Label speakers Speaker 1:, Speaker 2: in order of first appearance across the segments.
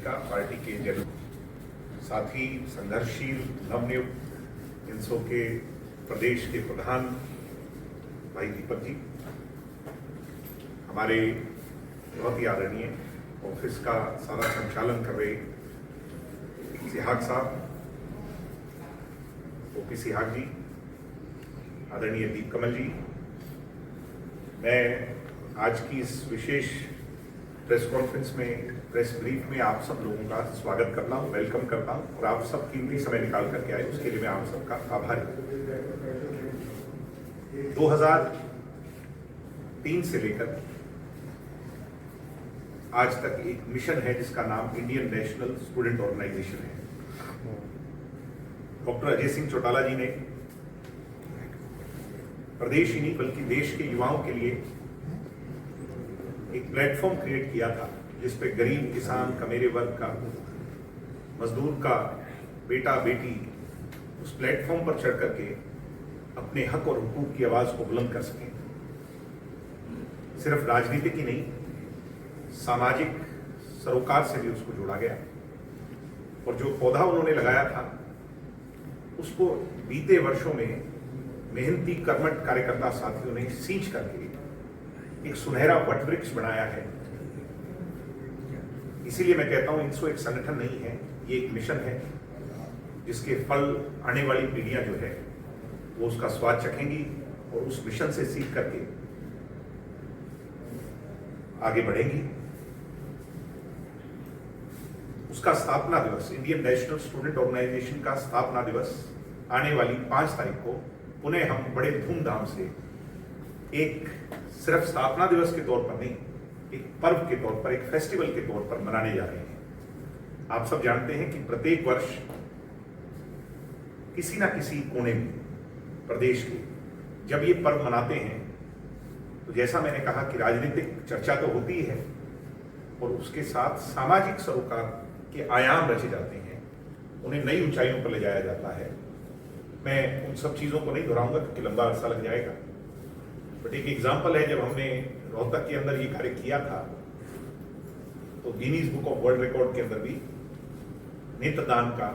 Speaker 1: का पार्टी के जन साथी संघर्षशील नवनियुक्त इनसो के प्रदेश के प्रधान भाई दीपक जी, हमारे बहुत ही आदरणीय ऑफिस का सारा संचालन कर रहे सिहाग साहब, ओपी सिहाग जी, आदरणीय दीप कमल जी, मैं आज की इस विशेष प्रेस कॉन्फ्रेंस में, प्रेस ब्रीफ में आप सब लोगों का स्वागत करता हूं, वेलकम करता हूं और आप सब कीमती समय निकाल करके आए, उसके लिए मैं आप सबका आभारी हूं। 2003 से लेकर आज तक एक मिशन है जिसका नाम इंडियन नेशनल स्टूडेंट ऑर्गेनाइजेशन है। डॉक्टर अजय सिंह चौटाला जी ने प्रदेश ही नहीं बल्कि देश के युवाओं के लिए एक प्लेटफॉर्म क्रिएट किया था जिस पे गरीब, किसान, कमेरे वर्ग का, मजदूर का बेटा बेटी उस प्लेटफॉर्म पर चढ़ करके अपने हक और हुकूक की आवाज को बुलंद कर सकें। सिर्फ राजनीतिक ही नहीं, सामाजिक सरोकार से भी उसको जोड़ा गया और जो पौधा उन्होंने लगाया था उसको बीते वर्षों में मेहनती कर्मठ कार्यकर्ता साथियों ने सींच करके एक सुनहरा वटवृक्ष बनाया है। इसीलिए मैं कहता हूं इनसो एक संगठन नहीं है, ये एक मिशन है जिसके फल आने वाली पीढ़ियां जो है वो उसका स्वाद चखेंगी और उस मिशन से सीख करके आगे बढ़ेंगी। उसका स्थापना दिवस, इंडियन नेशनल स्टूडेंट ऑर्गेनाइजेशन का स्थापना दिवस आने वाली 5 तारीख को पुनः हम बड़े धूमधाम से एक सिर्फ स्थापना दिवस के तौर पर नहीं, एक पर्व के तौर पर, एक फेस्टिवल के तौर पर मनाने जा रहे हैं। आप सब जानते हैं कि प्रत्येक वर्ष किसी ना किसी कोने में प्रदेश के जब ये पर्व मनाते हैं तो जैसा मैंने कहा कि राजनीतिक चर्चा तो होती ही है और उसके साथ सामाजिक सरोकार के आयाम रचे जाते हैं, उन्हें नई ऊंचाइयों पर ले जाया जाता है। मैं उन सब चीजों को नहीं दोहराऊंगा क्योंकि लंबा अरसा लग जाएगा, बट एक एग्जाम्पल है, जब हमने रोहतक के अंदर ये कार्य किया था तो Guinness book of world record के अंदर भी नेत्रदान का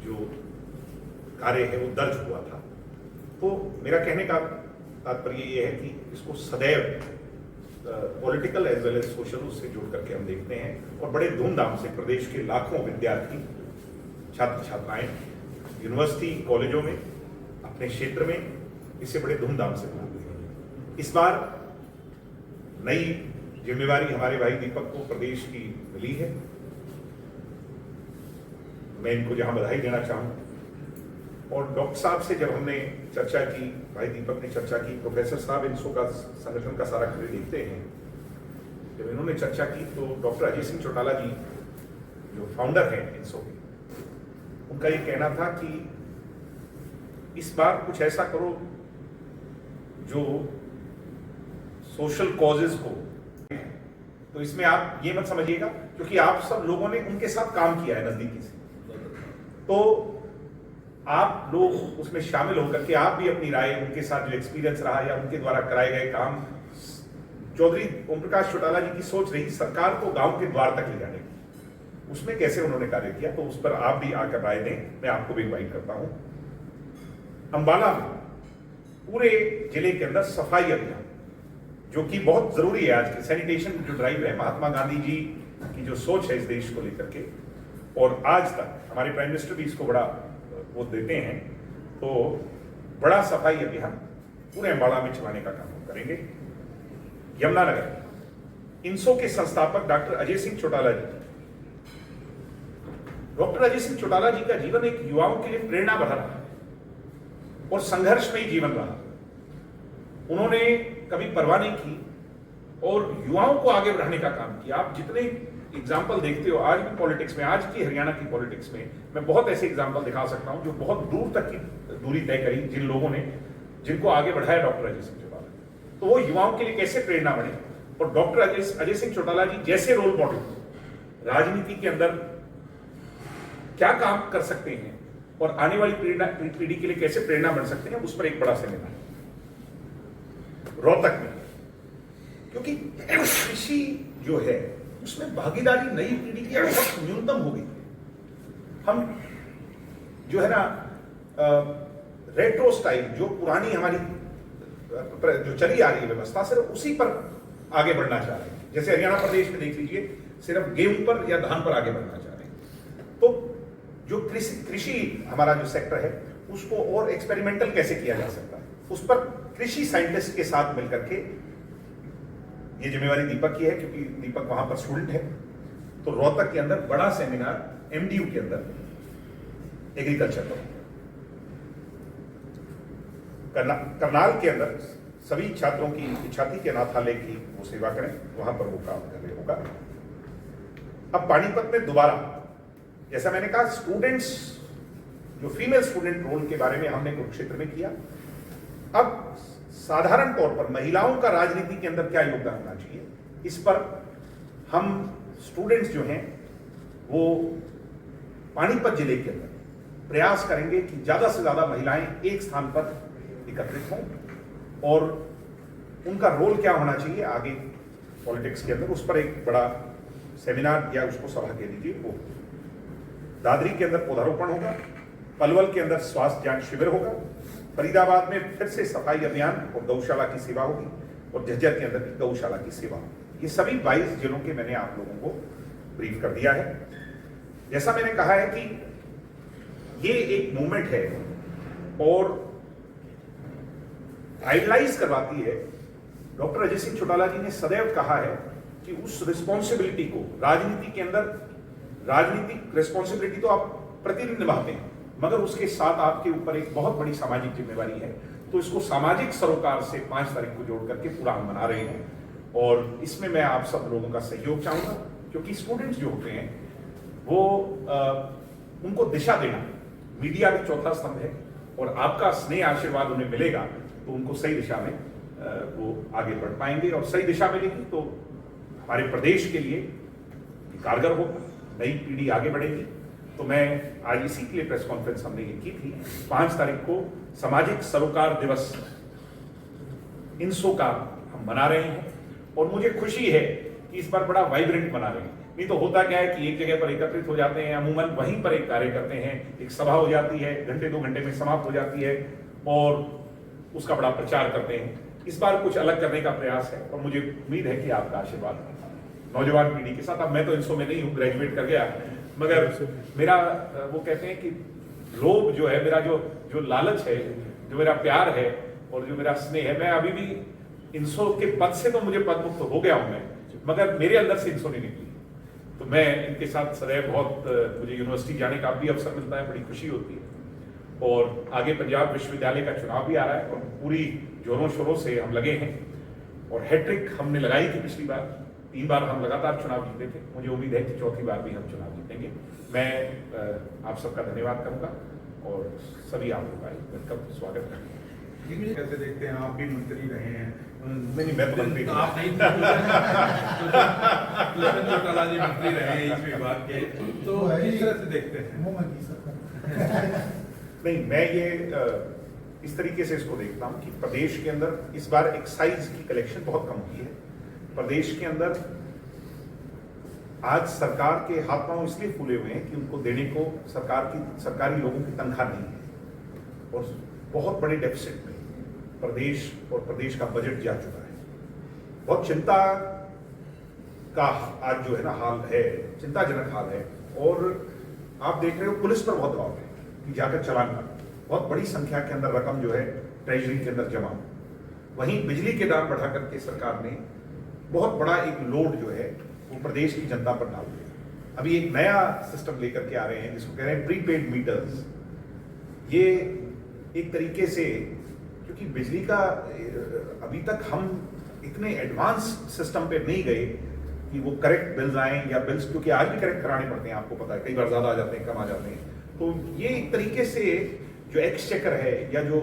Speaker 1: जो कार्य है वो दर्ज हुआ था। तो मेरा कहने का तात्पर्य ये है कि इसको सदैव political as well as social उससे जोड़ करके हम देखते हैं और बड़े धूमधाम से प्रदेश के लाखों विद्यार्थी, छात्र छात्राएं यूनिवर्सिटी, कॉलेजों में, अपने क्षेत्र में इसे बड़े धूमधाम से मनाते हैं। इस बार नई जिम्मेवारी हमारे भाई दीपक को प्रदेश की मिली है, मैं इनको जहां बधाई देना चाहूं। और डॉक्टर साहब से जब हमने चर्चा की, भाई दीपक ने चर्चा की, प्रोफेसर साहब इनसो का संगठन का सारा कार्य देखते हैं, जब इन्होंने चर्चा की तो डॉक्टर अजय सिंह चौटाला जी जो फाउंडर हैं इनसो के, उनका ये कहना था कि इस बार कुछ ऐसा करो जो सोशल कॉजेज हो। तो इसमें आप ये मत समझिएगा क्योंकि आप सब लोगों ने उनके साथ काम किया है नजदीकी से, तो आप लोग उसमें शामिल होकर के आप भी अपनी राय, उनके साथ जो एक्सपीरियंस रहा या उनके द्वारा कराए गए काम, चौधरी ओम प्रकाश चौटाला जी की सोच रही सरकार को गांव के द्वार तक ले जाने की, उसमें कैसे उन्होंने कार्य किया, तो उस पर आप भी आकर राय दें। मैं आपको भी इनवाइट करता हूं। अंबाला में पूरे जिले के अंदर सफाई अभियान जो कि बहुत जरूरी है, आज की सैनिटेशन जो ड्राइव है, महात्मा गांधी जी की जो सोच है इस देश को लेकर के, और आज तक हमारे प्राइम मिनिस्टर भी इसको बड़ा वो देते हैं, तो बड़ा सफाई अभियान पूरे अंबाला में चलाने का काम हम करेंगे। यमुनानगर इनसो के संस्थापक डॉक्टर अजय सिंह चौटाला जी, डॉक्टर अजय सिंह चौटाला जी का जीवन एक युवाओं के लिए प्रेरणा बना रहा और संघर्ष में ही जीवन रहा। उन्होंने कभी परवाह नहीं की और युवाओं को आगे बढ़ाने का काम किया। आप जितने एग्जाम्पल देखते हो आज भी पॉलिटिक्स में, आज की हरियाणा की पॉलिटिक्स में, मैं बहुत ऐसे एग्जाम्पल दिखा सकता हूं जो बहुत दूर तक की दूरी तय करी, जिन लोगों ने, जिनको आगे बढ़ाया डॉक्टर अजय सिंह चौटाला, तो वो युवाओं के लिए कैसे प्रेरणा बने। और डॉक्टर अजय सिंह चौटाला जी जैसे रोल मॉडल राजनीति के अंदर क्या काम कर सकते हैं और आने वाली पीढ़ी के लिए कैसे प्रेरणा बन सकते हैं, उस पर एक बड़ा सेमिनार रोहतक में, क्योंकि कृषि जो है उसमें भागीदारी नई पीढ़ी की बहुत न्यूनतम हो गई है। हम जो है ना रेट्रो स्टाइल, जो पुरानी हमारी जो चली आ रही है व्यवस्था, सिर्फ उसी पर आगे बढ़ना चाह रहे हैं। जैसे हरियाणा प्रदेश में देख लीजिए, सिर्फ गेहूं पर या धान पर आगे बढ़ना चाह रहे हैं। तो जो कृषि हमारा जो सेक्टर है, उसको और एक्सपेरिमेंटल कैसे किया जा सकता है, उस पर कृषि साइंटिस्ट के साथ मिलकर के, ये जिम्मेवारी दीपक की है क्योंकि दीपक वहां पर स्टूडेंट है। तो रोहतक के अंदर बड़ा सेमिनार एमडीयू के अंदर एग्रीकल्चर पर, करनाल के अंदर सभी छात्रों की इच्छा थी कि अनाथालय की वो सेवा करें, वहां पर वो काम कर रहे होगा। अब पानीपत में दोबारा, जैसा मैंने कहा, स्टूडेंट्स, जो फीमेल स्टूडेंट रोल के बारे में हमने कुरुक्षेत्र में किया। अब साधारण तौर पर महिलाओं का राजनीति के अंदर क्या योगदान होना चाहिए, इस पर हम स्टूडेंट्स जो हैं वो पानीपत जिले के अंदर प्रयास करेंगे कि ज्यादा से ज्यादा महिलाएं एक स्थान पर एकत्रित हों, और उनका रोल क्या होना चाहिए आगे पॉलिटिक्स के अंदर, उस पर एक बड़ा सेमिनार या उसको सभा कह लीजिए वो। दादरी के अंदर पौधारोपण होगा, पलवल के अंदर स्वास्थ्य जांच शिविर होगा, फरीदाबाद में फिर से सफाई अभियान और गौशाला की सेवा होगी, और झज्जर के अंदर भी गौशाला की सेवा होगी। ये सभी 22 जिलों के मैंने आप लोगों को ब्रीफ कर दिया है। जैसा मैंने कहा है कि ये एक मूवमेंट है और आइडलाइज करवाती है। डॉक्टर अजय सिंह चौटाला जी ने सदैव कहा है कि उस रिस्पॉन्सिबिलिटी को राजनीति के अंदर, राजनीतिक रिस्पॉन्सिबिलिटी तो आप प्रतिदिन निभाते हैं, मगर उसके साथ आपके ऊपर एक बहुत बड़ी सामाजिक जिम्मेवारी है। तो इसको सामाजिक सरोकार से 5 तारीख को जोड़ करके पूरा हम मना रहे हैं, और इसमें मैं आप सब लोगों का सहयोग चाहूंगा, क्योंकि स्टूडेंट्स जो होते हैं वो उनको दिशा देना, मीडिया भी चौथा स्तंभ है, और आपका स्नेह आशीर्वाद उन्हें मिलेगा तो उनको सही दिशा में वो आगे बढ़ पाएंगे, और सही दिशा मिलेगी तो हमारे प्रदेश के लिए कारगर होगा, नई पीढ़ी आगे बढ़ेगी। तो मैं आज इसी के लिए प्रेस कॉन्फ्रेंस हमने ये की थी। 5 तारीख को सामाजिक सरोकार दिवस इंसो का हम मना रहे हैं, और मुझे खुशी है कि इस बार बड़ा वाइब्रेंट मना रहे हैं। नहीं तो होता क्या है कि एक जगह पर एकत्रित हो जाते हैं, अमूमन वहीं पर एक कार्य करते हैं, एक सभा हो जाती है, घंटे 2 घंटे में समाप्त हो जाती है, और उसका बड़ा प्रचार करते हैं। इस बार कुछ अलग करने का प्रयास है, और मुझे उम्मीद है कि आपका आशीर्वाद नौजवान पीढ़ी के साथ। अब मैं तो इंसो में नहीं हूँ, ग्रेजुएट कर गया, मगर मेरा वो कहते हैं कि लोभ जो है, मेरा जो लालच है, जो मेरा प्यार है और जो मेरा स्नेह है, मैं अभी भी इंसो के पद से, तो मुझे पद मुक्त हो गया हूं मैं, मगर मेरे अंदर से इंसो नहीं निकली। तो मैं इनके साथ सदैव बहुत, मुझे यूनिवर्सिटी जाने का भी अवसर मिलता है, बड़ी खुशी होती है। और आगे पंजाब विश्वविद्यालय का चुनाव भी आ रहा है, और पूरी जोरों शोरों से हम लगे हैं, और हैट्रिक हमने लगाई थी पिछली बार, 3 बार हम लगातार चुनाव जीते थे। मुझे उम्मीद है कि चौथी बार भी हम चुनाव जीतेंगे। मैं आप सबका धन्यवाद करूंगा, और सभी आप लोग आए, वेलकम, स्वागत करेंगे।
Speaker 2: कैसे देखते हैं, आप भी मंत्री रहे हैं?
Speaker 1: नहीं, मैं तो मंत्री
Speaker 2: आप नहीं चौटाला जी मंत्री रहे हैं इस विभाग के, तो किस तरह से देखते हैं?
Speaker 1: नहीं, मैं ये इस तरीके से इसको देखता हूँ कि प्रदेश के अंदर इस बार एक्साइज की कलेक्शन बहुत कम हुई है। प्रदेश के अंदर आज सरकार के हाथ पांव इसलिए फूले हुए हैं कि उनको देने को सरकारी लोगों की तनख्वाह नहीं है, और बहुत बड़े डेफिसिट में प्रदेश और प्रदेश का बजट जा चुका है। बहुत चिंता का आज जो है ना हाल है, चिंताजनक हाल है। और आप देख रहे हो पुलिस पर बहुत दबाव है कि जाकर चालान कर, बहुत बड़ी संख्या के अंदर रकम जो है ट्रेजरी के अंदर जमा। वहीं बिजली के दाम बढ़ा करके सरकार ने बहुत बड़ा एक लोड जो है वो प्रदेश की जनता पर डाल दिया। अभी एक नया सिस्टम लेकर के आ रहे हैं जिसको कह रहे हैं प्रीपेड मीटर्स। ये एक तरीके से, क्योंकि बिजली का अभी तक हम इतने एडवांस सिस्टम पे नहीं गए कि वो करेक्ट बिल्स आए, या बिल्स क्योंकि आज भी करेक्ट कराने पड़ते हैं, आपको पता है, कई बार ज्यादा आ जाते हैं, कम आ जाते हैं। तो ये एक तरीके से जो एक्सचेकर है, या जो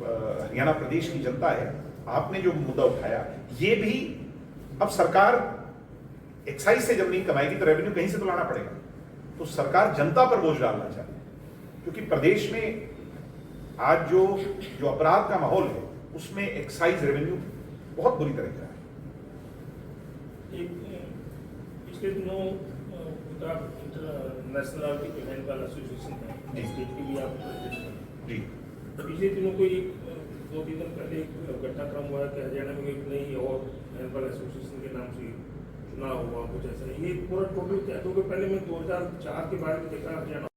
Speaker 1: हरियाणा प्रदेश की जनता है, आपने जो मुद्दा उठाया, ये भी अब सरकार एक्साइज से जब नहीं कमाएगी तो रेवेन्यू कहीं से तो लाना पड़ेगा। तो सरकार जनता पर बोझ डालना चाहती है, क्योंकि प्रदेश में आज जो अपराध का माहौल है उसमें एक्साइज रेवेन्यू बहुत बुरी तरह का है।
Speaker 3: पिछले दिनों नेशनल हैंडबॉल एसोसिएशन है, स्टेट की भी आप प्रेसिडेंट हैं।
Speaker 1: जी
Speaker 3: पिछले दिनों कोई 2-3 दिन पहले एक घटनाक्रम हुआ कि हरियाणा में एक नई और हैंडबॉल एसोसिएशन के नाम से चुनाव हुआ कुछ ऐसा। ये पूरा टोटल क्या, क्योंकि पहले मैं 2004 के बारे में देखा हरियाणा